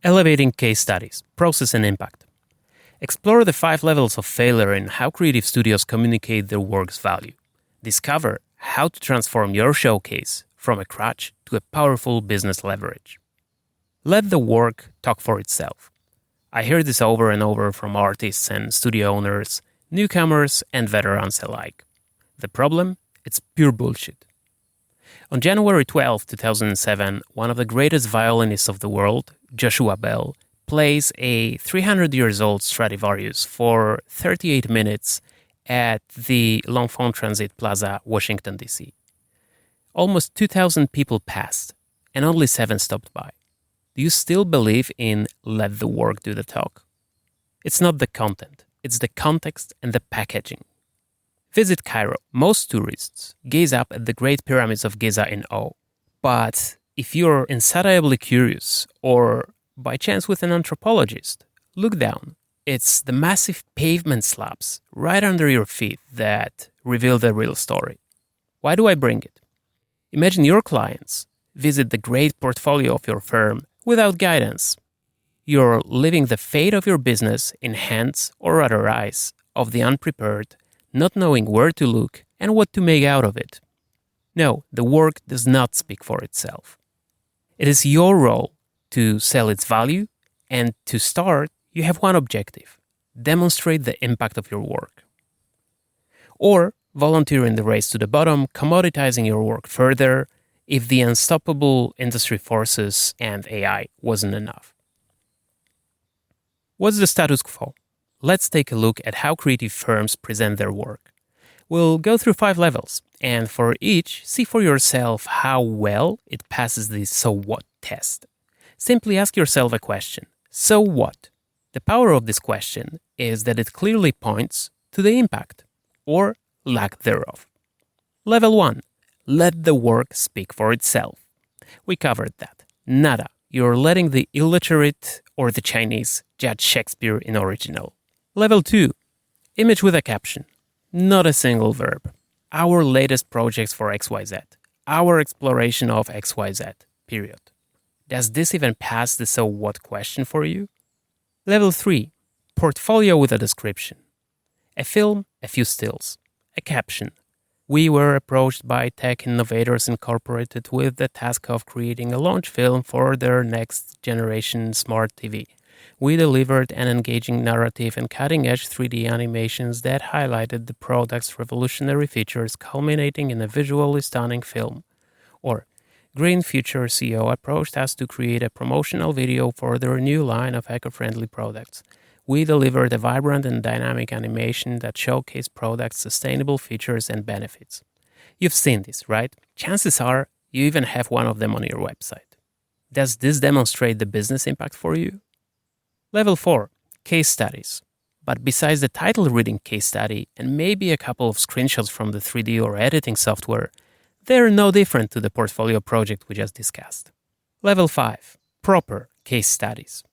Elevating case studies, process and impact. Explore the 5 levels of failure and how creative studios communicate their work's value. Discover how to transform your showcase from a crutch to a powerful business leverage. Let the work talk for itself. I hear this over and over from artists and studio owners, newcomers and veterans alike. The problem? It's pure bullshit. On January 12, 2007, one of the greatest violinists of the world, Joshua Bell, plays a 300-year-old Stradivarius for 38 minutes at the L'Enfant Transit Plaza, Washington, D.C. Almost 2,000 people passed, and only 7 stopped by. Do you still believe in let the work do the talk? It's not the content, it's the context and the packaging. Visit Cairo. Most tourists gaze up at the Great Pyramids of Giza in awe. But if you're insatiably curious, or by chance with an anthropologist, look down. It's the massive pavement slabs right under your feet that reveal the real story. Why do I bring it? Imagine your clients visit the great portfolio of your firm without guidance. You're leaving the fate of your business in hands, or rather eyes, of the unprepared, not knowing where to look and what to make out of it. No, the work does not speak for itself. It is your role to sell its value, and to start, you have one objective: demonstrate the impact of your work. Or volunteer in the race to the bottom, commoditizing your work further if the unstoppable industry forces and AI wasn't enough. What's the status quo? Let's take a look at how creative firms present their work. We'll go through 5 levels, and for each, see for yourself how well it passes the so what test. Simply ask yourself a question: so what? The power of this question is that it clearly points to the impact, or lack thereof. Level 1. Let the work speak for itself. We covered that. Nada. You're letting the illiterate or the Chinese judge Shakespeare in original. Level 2. Image with a caption. Not a single verb. Our latest projects for XYZ. Our exploration of XYZ. Period. Does this even pass the so what question for you? Level 3. Portfolio with a description. A film, a few stills. A caption. We were approached by Tech Innovators Incorporated with the task of creating a launch film for their next generation smart TV. We delivered an engaging narrative and cutting-edge 3D animations that highlighted the product's revolutionary features, culminating in a visually stunning film. Or, Green Future CEO approached us to create a promotional video for their new line of eco-friendly products. We delivered a vibrant and dynamic animation that showcased products' sustainable features and benefits. You've seen this, right? Chances are you even have one of them on your website. Does this demonstrate the business impact for you? Level 4. Case studies. But besides the title-reading case study and maybe a couple of screenshots from the 3D or editing software, they're no different to the portfolio project we just discussed. Level 5. Proper case studies.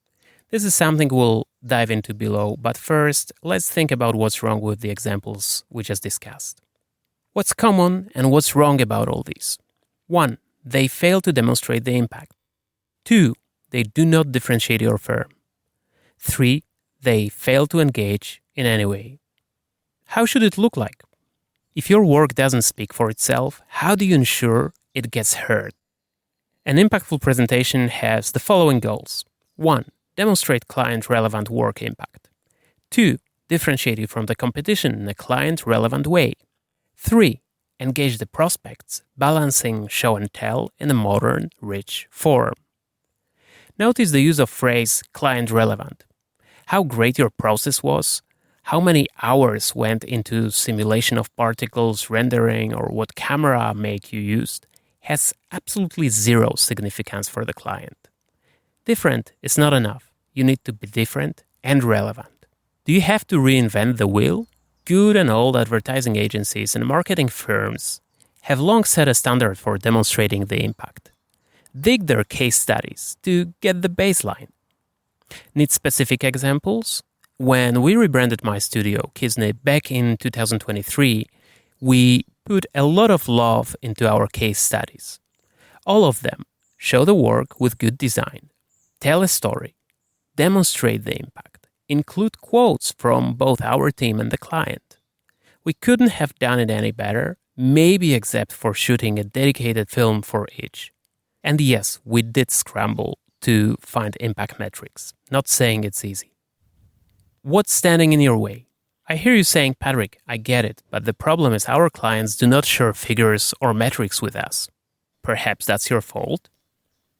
This is something we'll dive into below, but first, let's think about what's wrong with the examples we just discussed. What's common and what's wrong about all these? 1. They fail to demonstrate the impact. 2. They do not differentiate your firm. 3. They fail to engage in any way. How should it look like? If your work doesn't speak for itself, how do you ensure it gets heard? An impactful presentation has the following goals. 1. Demonstrate client-relevant work impact. 2. Differentiate it from the competition in a client-relevant way. 3. Engage the prospects, balancing show and tell in a modern, rich form. Notice the use of phrase client-relevant. How great your process was, how many hours went into simulation of particles, rendering, or what camera make you used has absolutely zero significance for the client. Different is not enough. You need to be different and relevant. Do you have to reinvent the wheel? Good and old advertising agencies and marketing firms have long set a standard for demonstrating the impact. Dig their case studies to get the baseline. Need specific examples? When we rebranded my studio, Kizny, back in 2023, we put a lot of love into our case studies. All of them show the work with good design, tell a story, demonstrate the impact, include quotes from both our team and the client. We couldn't have done it any better, maybe except for shooting a dedicated film for each. And yes, we did scramble to find impact metrics, not saying it's easy. What's standing in your way? I hear you saying, Patrick, I get it, but the problem is our clients do not share figures or metrics with us. Perhaps that's your fault?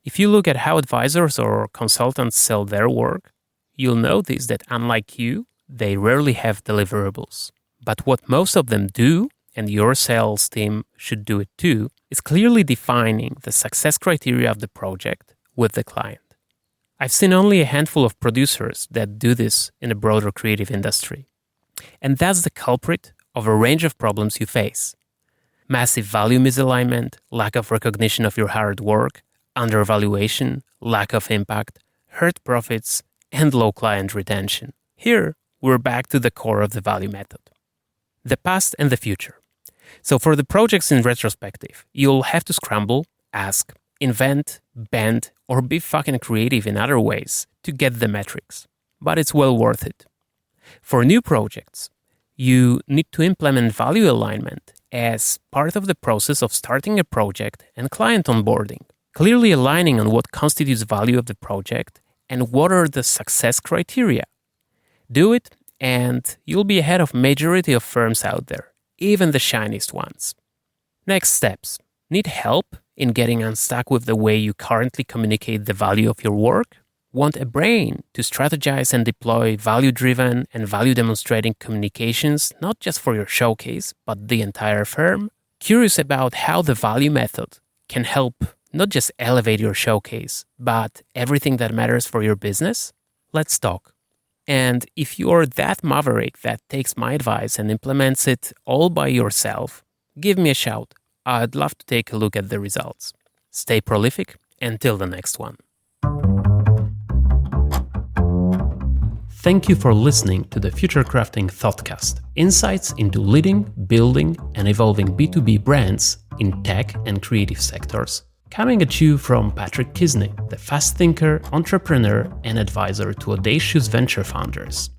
If you look at how advisors or consultants sell their work, you'll notice that unlike you, they rarely have deliverables. But what most of them do, and your sales team should do it too, is clearly defining the success criteria of the project with the client. I've seen only a handful of producers that do this in the broader creative industry. And that's the culprit of a range of problems you face. Massive value misalignment, lack of recognition of your hard work, undervaluation, lack of impact, hurt profits, and low client retention. Here, we're back to the core of the value method. The past and the future. So for the projects in retrospective, you'll have to scramble, ask, invent, bend, or be fucking creative in other ways to get the metrics. But it's well worth it. For new projects, you need to implement value alignment as part of the process of starting a project and client onboarding, clearly aligning on what constitutes value of the project and what are the success criteria. Do it, and you'll be ahead of majority of firms out there, even the shiniest ones. Next steps. Need help in getting unstuck with the way you currently communicate the value of your work? Want a brain to strategize and deploy value-driven and value-demonstrating communications, not just for your showcase, but the entire firm? Curious about how the value method can help not just elevate your showcase, but everything that matters for your business? Let's talk. And if you're that maverick that takes my advice and implements it all by yourself, give me a shout. I'd love to take a look at the results. Stay prolific. Until the next one. Thank you for listening to the Futurecrafting Thoughtcast, insights into leading, building, and evolving B2B brands in tech and creative sectors. Coming at you from Patrick Kizny, the fast thinker, entrepreneur, and advisor to audacious venture founders.